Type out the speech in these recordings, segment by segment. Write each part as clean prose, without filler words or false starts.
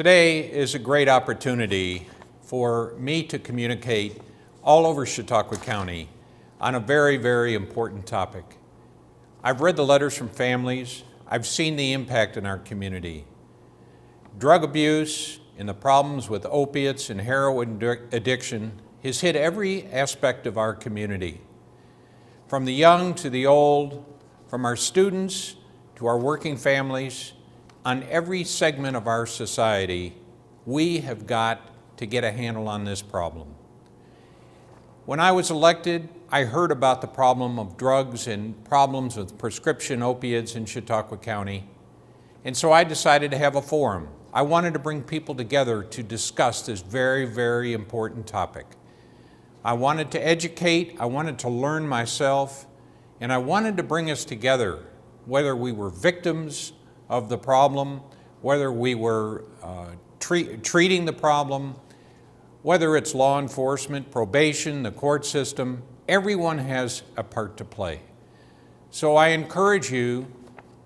Today is a great opportunity for me to communicate all over Chautauqua County on a very, very important topic. I've read the letters from families. I've seen the impact in our community. Drug abuse and the problems with opiates and heroin addiction has hit every aspect of our community. From the young to the old, from our students to our working families, on every segment of our society, we have got to get a handle on this problem. When I was elected, I heard about the problem of drugs and problems with prescription opiates in Chautauqua County, and so I decided to have a forum. I wanted to bring people together to discuss this very, very important topic. I wanted to educate, I wanted to learn myself, and I wanted to bring us together, whether we were victims of the problem, whether we were treating the problem, whether it's law enforcement, probation, the court system, everyone has a part to play. So I encourage you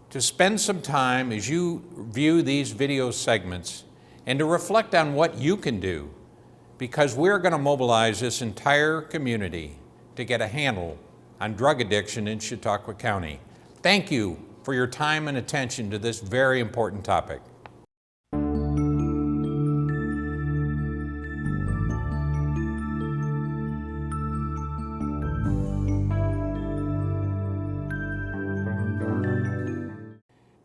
to spend some time as you view these video segments and to reflect on what you can do, because we're going to mobilize this entire community to get a handle on drug addiction in Chautauqua County. Thank you for your time and attention to this very important topic.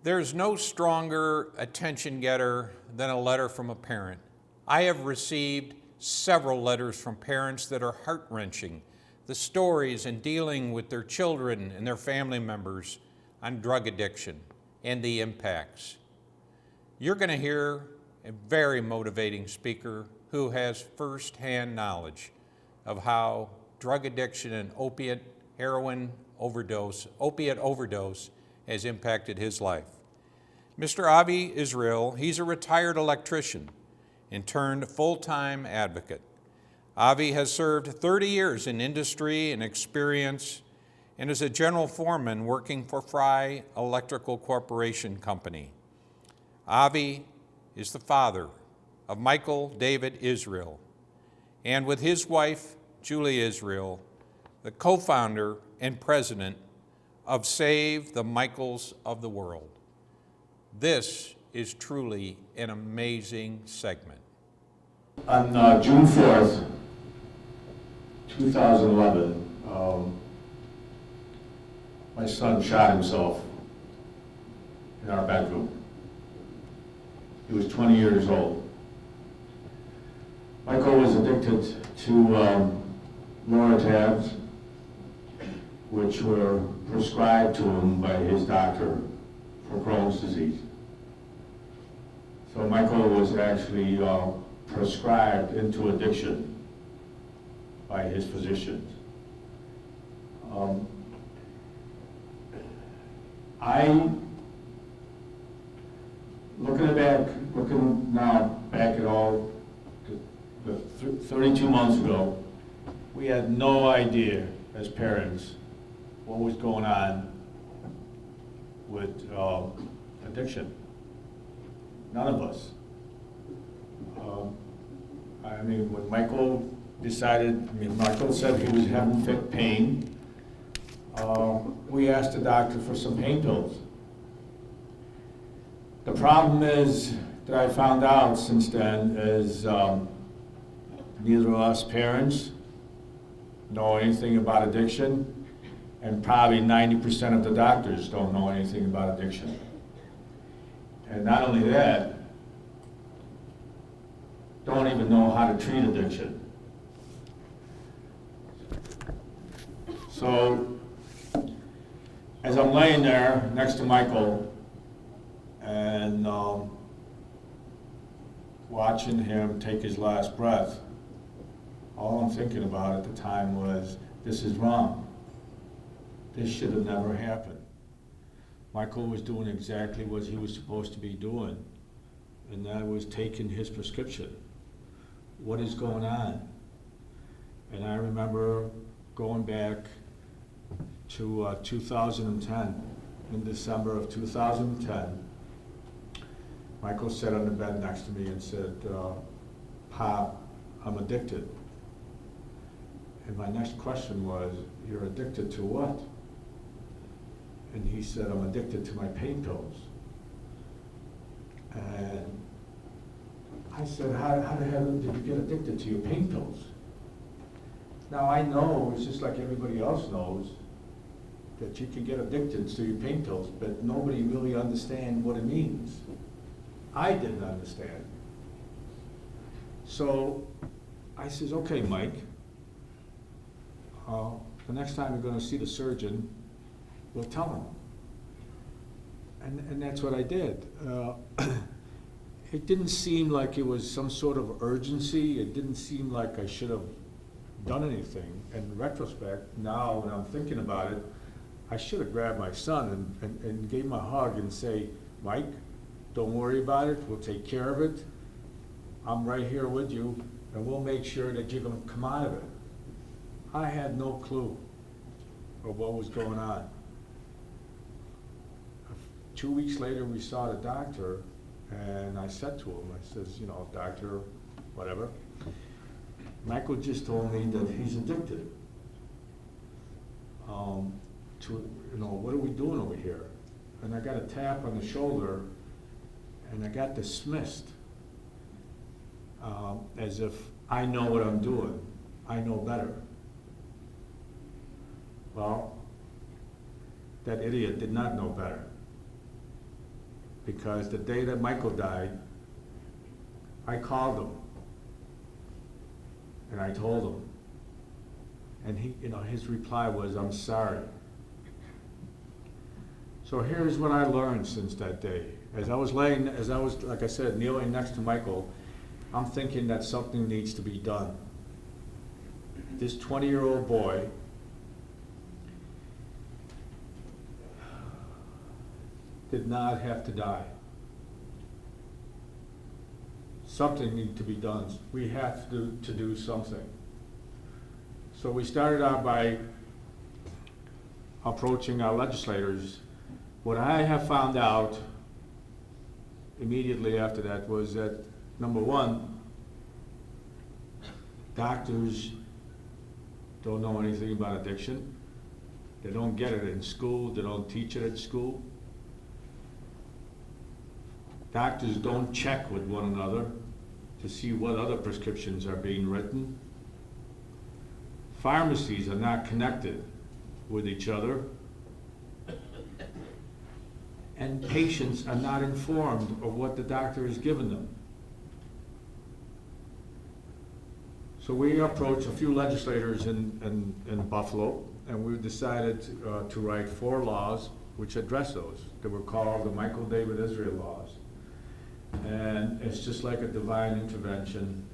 There's no stronger attention getter than a letter from a parent. I have received several letters from parents that are heart-wrenching. The stories in dealing with their children and their family members on drug addiction and the impacts. You're going to hear a very motivating speaker who has firsthand knowledge of how drug addiction and opiate overdose has impacted his life. Mr. Avi Israel, he's a retired electrician and turned full-time advocate. Avi has served 30 years in industry and experience and is a general foreman working for Fry Electrical Corporation Company. Avi is the father of Michael David Israel, and with his wife, Julie Israel, the co-founder and president of Save the Michaels of the World. This is truly an amazing segment. On June 4th, 2011, my son shot himself in our bedroom. He was 20 years old. Michael was addicted to Loratabs, which were prescribed to him by his doctor for Crohn's disease. So Michael was actually prescribed into addiction by his physicians. Looking now back at all, 32 months ago, we had no idea as parents what was going on with addiction. None of us. When Michael said he was having fit pain, we asked the doctor for some pain pills. The problem is that I found out since then is neither of us parents know anything about addiction, and probably 90% of the doctors don't know anything about addiction. And not only that, don't even know how to treat addiction. So, as I'm laying there next to Michael and watching him take his last breath, all I'm thinking about at the time was, this is wrong. This should have never happened. Michael was doing exactly what he was supposed to be doing, and that was taking his prescription. What is going on? And I remember going back to 2010, in December of 2010, Michael sat on the bed next to me and said, Pop, I'm addicted. And my next question was, you're addicted to what? And he said, I'm addicted to my pain pills. And I said, how the hell did you get addicted to your pain pills? Now I know, it's just like everybody else knows, that you can get addicted to your pain pills, but nobody really understands what it means. I didn't understand. So I says, okay, Mike, the next time you're gonna see the surgeon, we'll tell him. And that's what I did. It didn't seem like it was some sort of urgency. It didn't seem like I should have done anything. In retrospect, now when I'm thinking about it, I should have grabbed my son and gave him a hug and say, Mike, don't worry about it, we'll take care of it. I'm right here with you, and we'll make sure that you're gonna come out of it. I had no clue of what was going on. 2 weeks later, we saw the doctor, and I said to him, I says, you know, doctor, whatever, Michael just told me that he's addicted. What are we doing over here? And I got a tap on the shoulder, and I got dismissed, as if I know what I'm doing. I know better. Well, that idiot did not know better. Because the day that Michael died, I called him. And I told him. And he, his reply was, I'm sorry. So here's what I learned since that day. As I was, like I said, kneeling next to Michael, I'm thinking that something needs to be done. This 20-year-old boy did not have to die. Something needs to be done. We have to do something. So we started out by approaching our legislators. What I have found out immediately after that was that, number one, doctors don't know anything about addiction. They don't get it in school. They don't teach it at school. Doctors don't check with one another to see what other prescriptions are being written. Pharmacies are not connected with each other. And patients are not informed of what the doctor has given them. So we approached a few legislators in Buffalo, and we decided to write 4 laws which address those. They were called the Michael David Israel laws. And it's just like a divine intervention.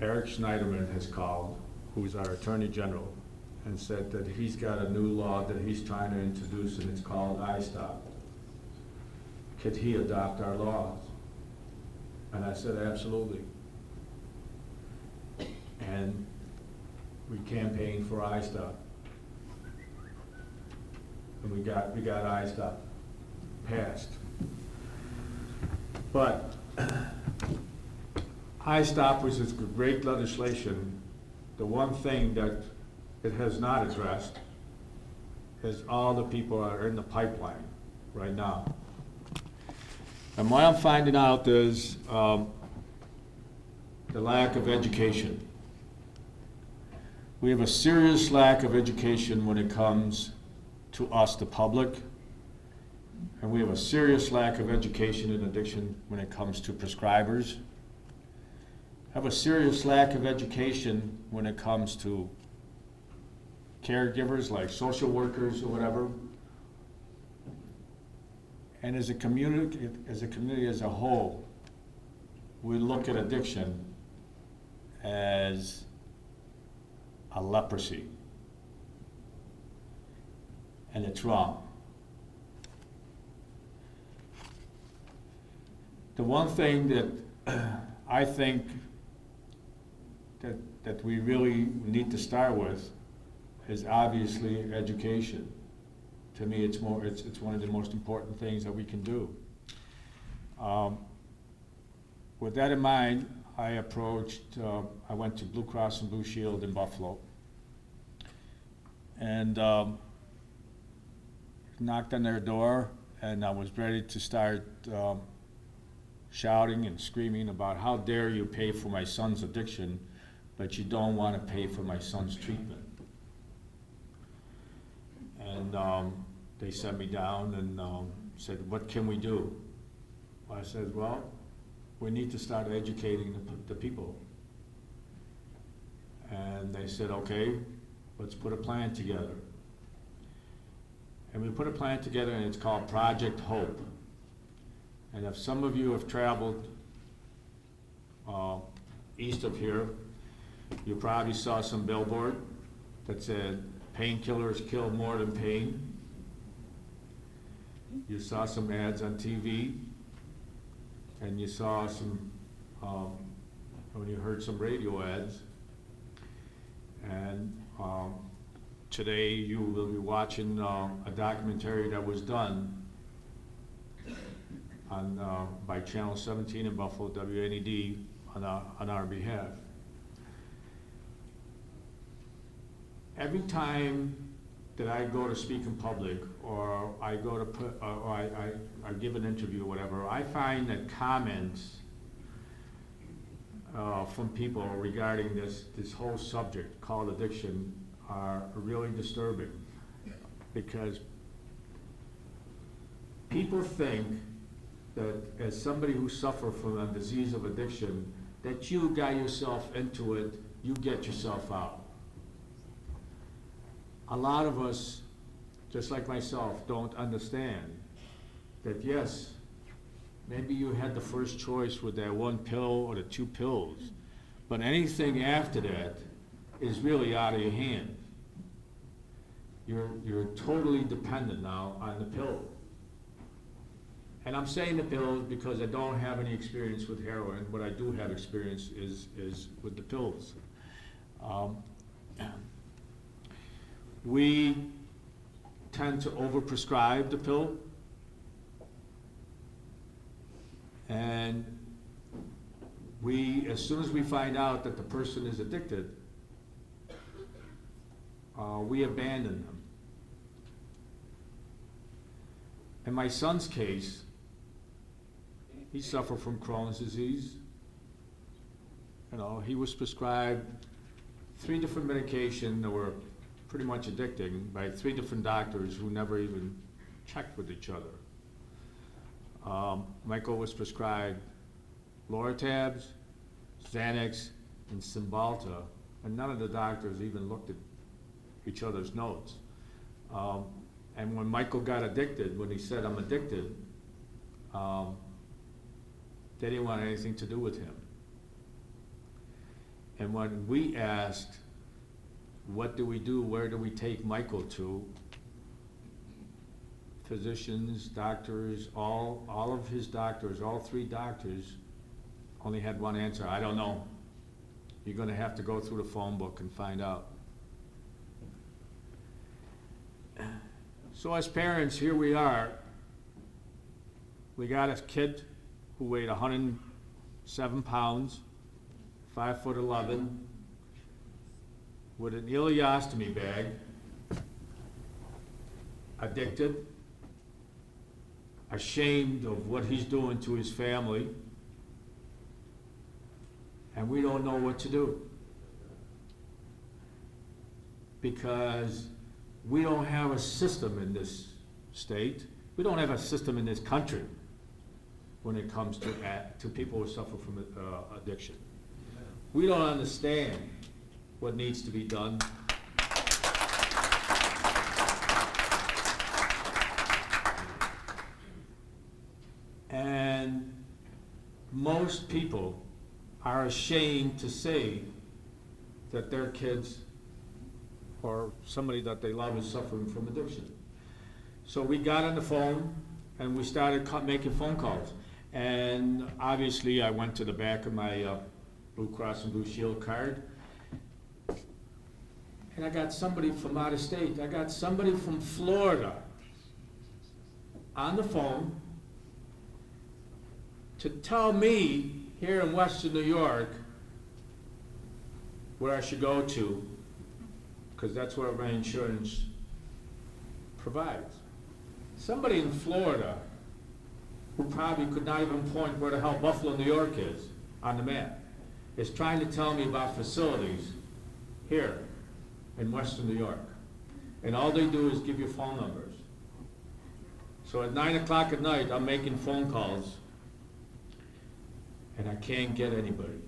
Eric Schneiderman has called, who's our Attorney General, and said that he's got a new law that he's trying to introduce, and it's called iStop. Could he adopt our laws? And I said, absolutely. And we campaigned for iStop. And we got iStop passed. But iStop was this great legislation. The one thing that it has not addressed is all the people that are in the pipeline right now. And what I'm finding out is the lack of education. We have a serious lack of education when it comes to us, the public, and we have a serious lack of education in addiction when it comes to prescribers. Have a serious lack of education when it comes to caregivers like social workers or whatever. And as a community as a whole, we look at addiction as a leprosy. And it's wrong. The one thing that I think that we really need to start with is obviously education. To me, it's one of the most important things that we can do. With that in mind, I went to Blue Cross and Blue Shield in Buffalo. And knocked on their door, and I was ready to start shouting and screaming about how dare you pay for my son's addiction, but you don't want to pay for my son's treatment. And they sat me down and said, what can we do? I said, well, we need to start educating the people. And they said, okay, let's put a plan together. And we put a plan together, and it's called Project Hope. And if some of you have traveled east of here, you probably saw some billboard that said, painkillers kill more than pain. You saw some ads on TV, and you saw some, when you heard some radio ads. And today you will be watching a documentary that was done on, by Channel 17 in Buffalo, WNED, on our behalf. Every time that I go to speak in public, or I go to I give an interview or whatever, I find that comments from people regarding this whole subject called addiction are really disturbing, because people think that as somebody who suffers from a disease of addiction, that you got yourself into it, you get yourself out. A lot of us, just like myself, don't understand that yes, maybe you had the first choice with that one pill or the 2 pills, but anything after that is really out of your hand. You're totally dependent now on the pill. And I'm saying the pills because I don't have any experience with heroin. What I do have experience is with the pills. We tend to overprescribe the pill, and as soon as we find out that the person is addicted, we abandon them. In my son's case, he suffered from Crohn's disease. You know, he was prescribed 3 different medications that were pretty much addicting by 3 different doctors who never even checked with each other. Michael was prescribed Loratabs, Xanax, and Cymbalta, and none of the doctors even looked at each other's notes. And when Michael got addicted, when he said, I'm addicted, they didn't want anything to do with him. And when we asked, what do we do, where do we take Michael to, physicians, doctors, all of his doctors, all 3 doctors only had one answer: I don't know. You're gonna have to go through the phone book and find out. So as parents, here we are. We got a kid who weighed 107 pounds, 5'11", with an ileostomy bag, addicted, ashamed of what he's doing to his family, and we don't know what to do, because we don't have a system in this state. We don't have a system in this country when it comes to people who suffer from addiction. We don't understand what needs to be done. And most people are ashamed to say that their kids or somebody that they love is suffering from addiction. So we got on the phone and we started making phone calls. And obviously I went to the back of my Blue Cross and Blue Shield card, and I got somebody from out of state. I got somebody from Florida on the phone to tell me here in Western New York where I should go to, because that's where my insurance provides. Somebody in Florida who probably could not even point where the hell Buffalo, New York is on the map, is trying to tell me about facilities here in Western New York. And all they do is give you phone numbers. So at 9 o'clock at night, I'm making phone calls, and I can't get anybody.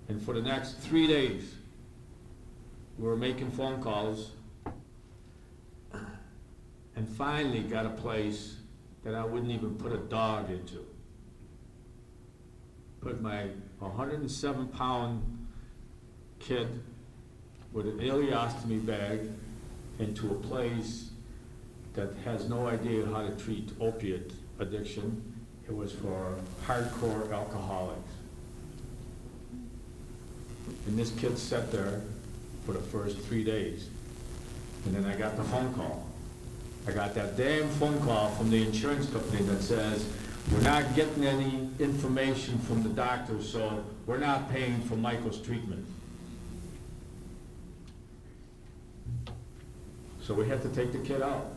And for the next 3 days, we were making phone calls, and finally got a place that I wouldn't even put a dog into. Put my 107-pound kid with an ileostomy bag into a place that has no idea how to treat opiate addiction. It was for hardcore alcoholics. And this kid sat there for the first 3 days. And then I got the phone call. I got that damn phone call from the insurance company that says, we're not getting any information from the doctor, so we're not paying for Michael's treatment. So we had to take the kid out.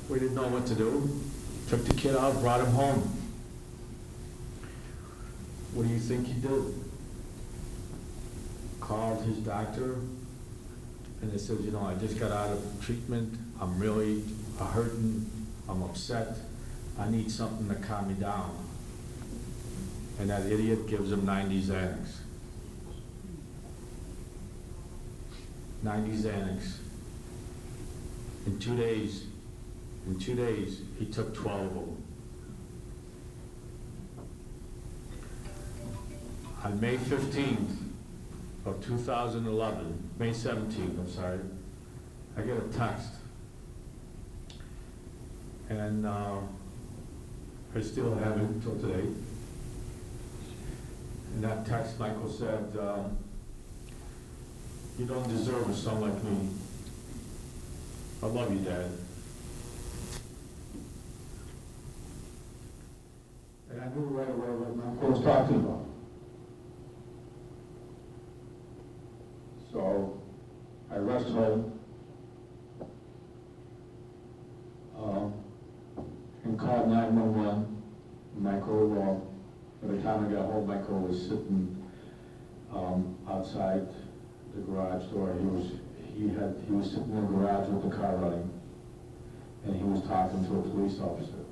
We didn't know what to do. Took the kid out, brought him home. What do you think he did? Called his doctor, and they said, you know, I just got out of treatment. I'm really hurting. I'm upset. I need something to calm me down. And that idiot gives him 90 Xanax. 90 Xanax. In 2 days, he took 12 of them. On May 15th of 2011, May 17th, I'm sorry, I get a text. And I still have it until today. And that text, Michael said, you don't deserve a son like me. I love you, Dad. And I knew right away what Michael was talking about. So I rushed home and called 911. Michael, by the time I got home, Michael was sitting outside the garage door. He was sitting in the garage with the car running, and he was talking to a police officer.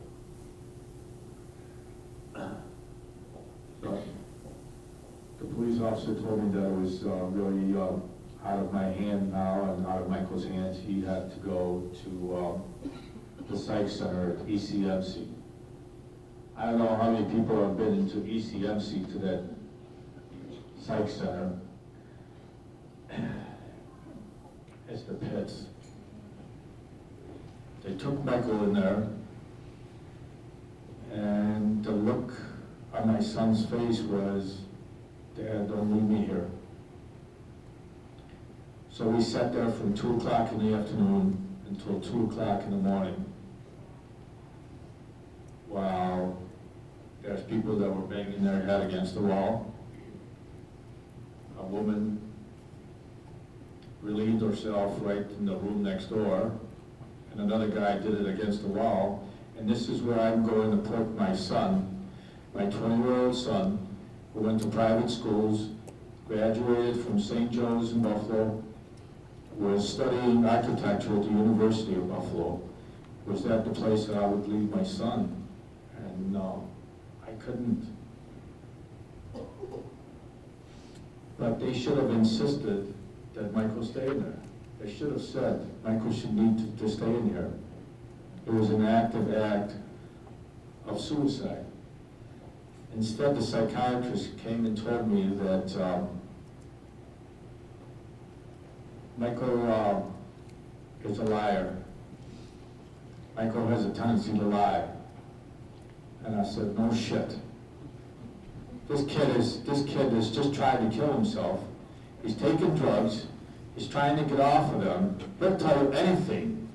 So the police officer told me that it was really out of my hand now and out of Michael's hands. He had to go to the psych center at ECMC. I don't know how many people have been into ECMC, to that psych center. It's the pits. They took Michael in there, and the look on my son's face was, Dad, don't leave me here. So we sat there from 2 o'clock in the afternoon until 2 o'clock in the morning, while there's people that were banging their head against the wall. A woman relieved herself right in the room next door, and another guy did it against the wall. And this is where I'm going to put my son, my 20-year-old son, who went to private schools, graduated from St. Joe's in Buffalo, was studying architecture at the University of Buffalo. Was that the place that I would leave my son? And no, I couldn't. But they should have insisted that Michael stay in there. They should have said, Michael should need to stay in here. It was an active act of suicide. Instead, the psychiatrist came and told me that Michael is a liar. Michael has a tendency to lie. And I said, no shit. This kid is just trying to kill himself. He's taking drugs. He's trying to get off of them. He'll tell you anything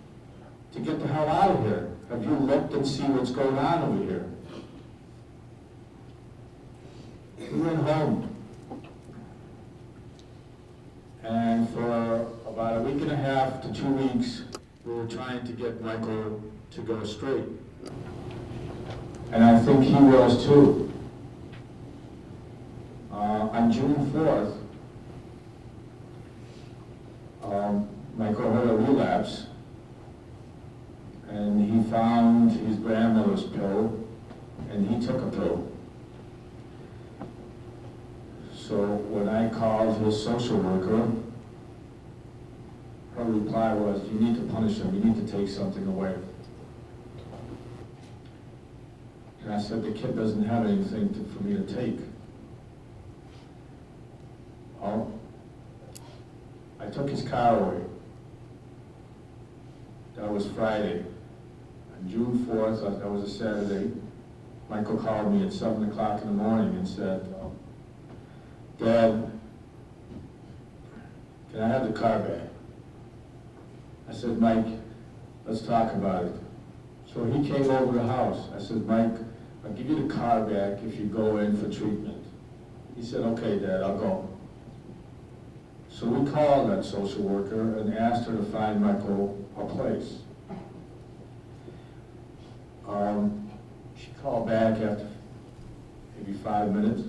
to get the hell out of here. have you looked and see what's going on over here? We went home. And for about a week and a half to 2 weeks, we were trying to get Michael to go straight. And I think he was too. On June 4th, Michael had a relapse, and he found his grandmother's pill, and he took a pill. So when I called his social worker, her reply was, you need to punish him, you need to take something away. And I said, the kid doesn't have anything for me to take. Well, I took his car away. That was Friday. On June 4th, that was a Saturday, Michael called me at 7 o'clock in the morning and said, Dad, can I have the car back? I said, Mike, let's talk about it. So he came over to the house. I said, Mike, I'll give you the car back if you go in for treatment. He said, okay, Dad, I'll go. So we called that social worker and asked her to find Michael a place. She called back after maybe 5 minutes,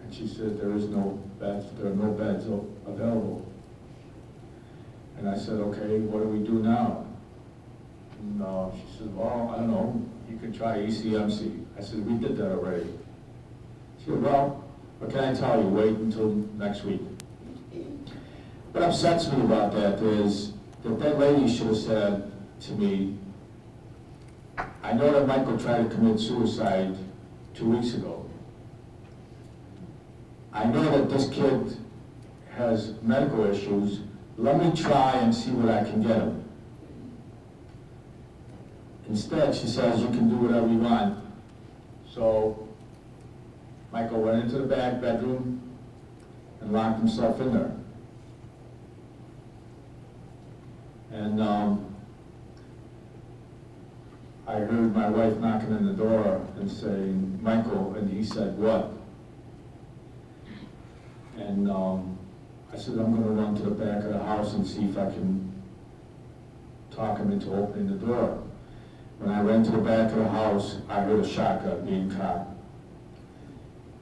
and she said, there are no beds available. And I said, okay, what do we do now? And she said, well, I don't know, you could try ECMC. I said, we did that already. She said, well, what can I tell you, wait until next week. What upsets me about that is that lady should have said to me, I know that Michael tried to commit suicide 2 weeks ago. I know that this kid has medical issues. Let me try and see what I can get him. Instead, she says, you can do whatever you want. So Michael went into the back bedroom and locked himself in there. And I heard my wife knocking on the door and saying, Michael, and he said, what? And I said, I'm going to run to the back of the house and see if I can talk him into opening the door. When I ran to the back of the house, I heard a shotgun being cocked.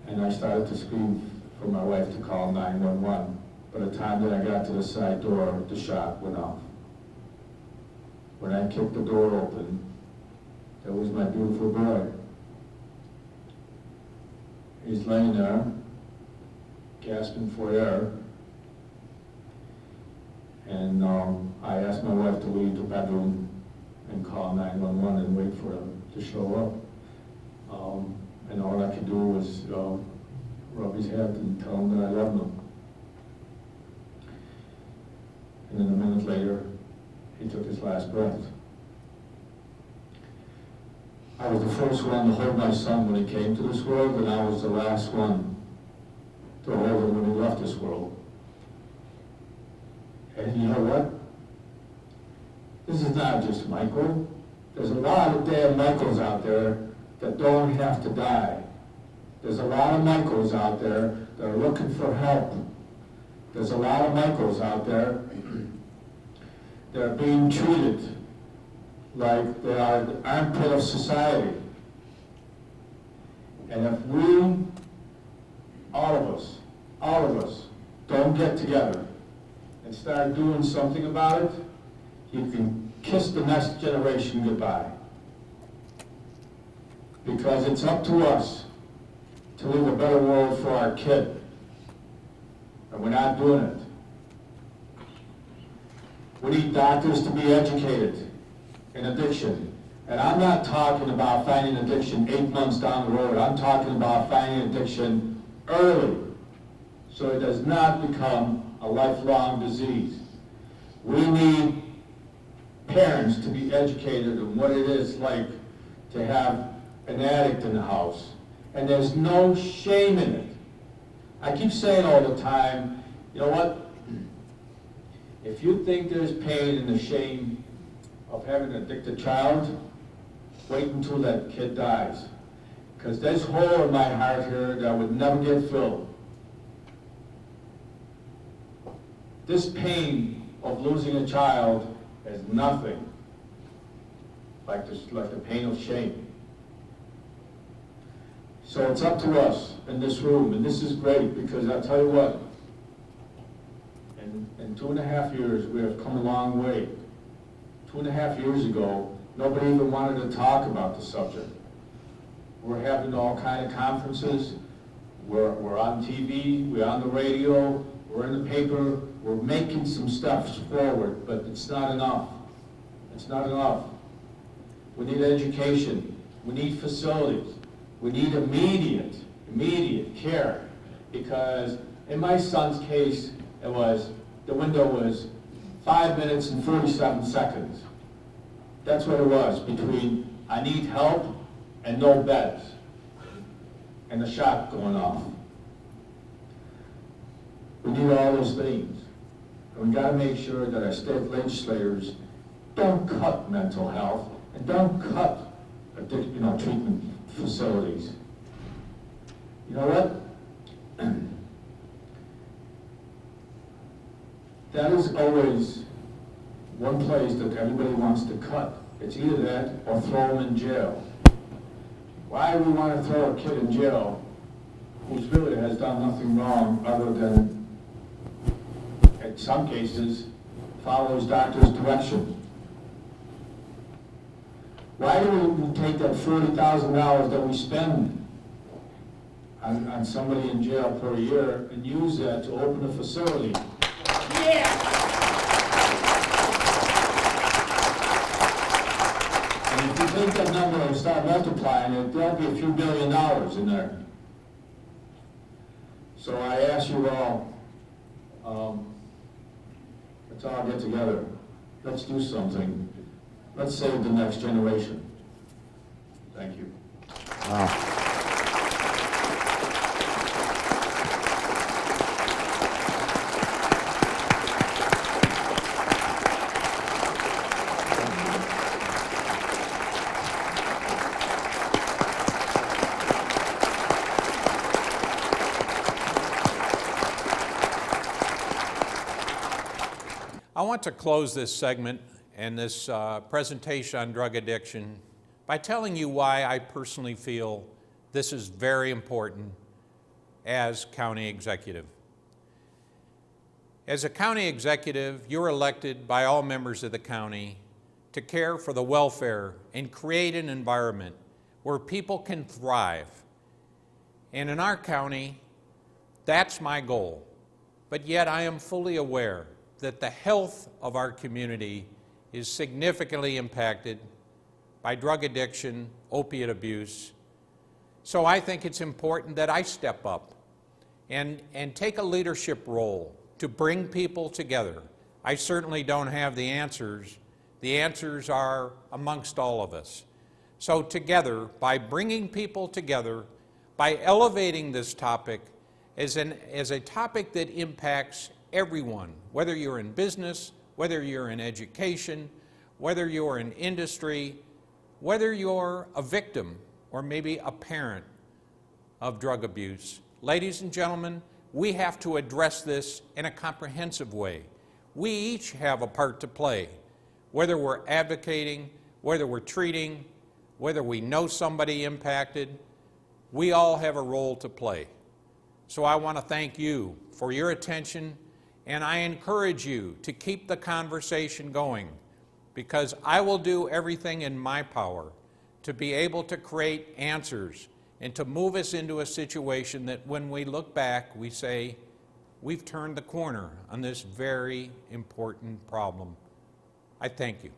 And I started to scream for my wife to call 911. By the time that I got to the side door, the shot went off. When I kicked the door open, there was my beautiful boy. He's laying there, gasping for air. And I asked my wife to leave the bedroom and call 911 and wait for him to show up. And all I could do was rub his head and tell him that I loved him. And then a minute later, he took his last breath. I was the first one to hold my son when he came to this world, and I was the last one to hold him when he left this world. And you know what? This is not just Michael. There's a lot of damn Michaels out there that don't have to die. There's a lot of Michaels out there that are looking for help. There's a lot of Michaels out there that are being treated like they are the armpit of society. And if we, all of us, don't get together and start doing something about it, you can kiss the next generation goodbye. Because it's up to us to leave a better world for our kid. And we're not doing it. We need doctors to be educated in addiction. And I'm not talking about finding addiction 8 months down the road. I'm talking about finding addiction early, so it does not become a lifelong disease. We need parents to be educated on what it is like to have an addict in the house. And there's no shame in it. I keep saying all the time, you know what? If you think there's pain in the shame of having an addicted child, wait until that kid dies. Because there's a hole in my heart here that would never get filled. This pain of losing a child is nothing like the pain of shame. So it's up to us in this room, and this is great, because I'll tell you what, in 2.5 years, we have come a long way. 2.5 years ago, nobody even wanted to talk about the subject. We're having all kind of conferences, we're on TV, we're on the radio, we're in the paper, we're making some steps forward, but it's not enough. It's not enough. We need education, we need facilities, we need immediate care, because in my son's case, the window was 5 minutes and 47 seconds. That's what it was, between I need help and no beds, and the shot going off. We need all those things. And we got to make sure that our state legislators don't cut mental health and don't cut treatment facilities. You know what? That is always one place that everybody wants to cut. It's either that or throw them in jail. Why do we want to throw a kid in jail who really has done nothing wrong other than, in some cases, follow his doctor's direction? Why do we take that $40,000 that we spend on somebody in jail per year and use that to open a facility? Yeah! And if you take that number and start multiplying it, there'll be a few $1 billion in there. So I ask you all, let's all get together. Let's do something. Let's save the next generation. Thank you. Wow. I want to close this segment and this presentation on drug addiction by telling you why I personally feel this is very important as county executive. As a county executive, you're elected by all members of the county to care for the welfare and create an environment where people can thrive. And in our county, that's my goal. But yet I am fully aware that the health of our community is significantly impacted by drug addiction, opiate abuse. So I think it's important that I step up and take a leadership role to bring people together. I certainly don't have the answers. The answers are amongst all of us. So together, by bringing people together, by elevating this topic as a topic that impacts everyone, whether you're in business, whether you're in education, whether you're in industry, whether you're a victim or maybe a parent of drug abuse. Ladies and gentlemen, we have to address this in a comprehensive way. We each have a part to play, whether we're advocating, whether we're treating, whether we know somebody impacted, we all have a role to play. So I want to thank you for your attention, and I encourage you to keep the conversation going, because I will do everything in my power to be able to create answers and to move us into a situation that when we look back, we say, we've turned the corner on this very important problem. I thank you.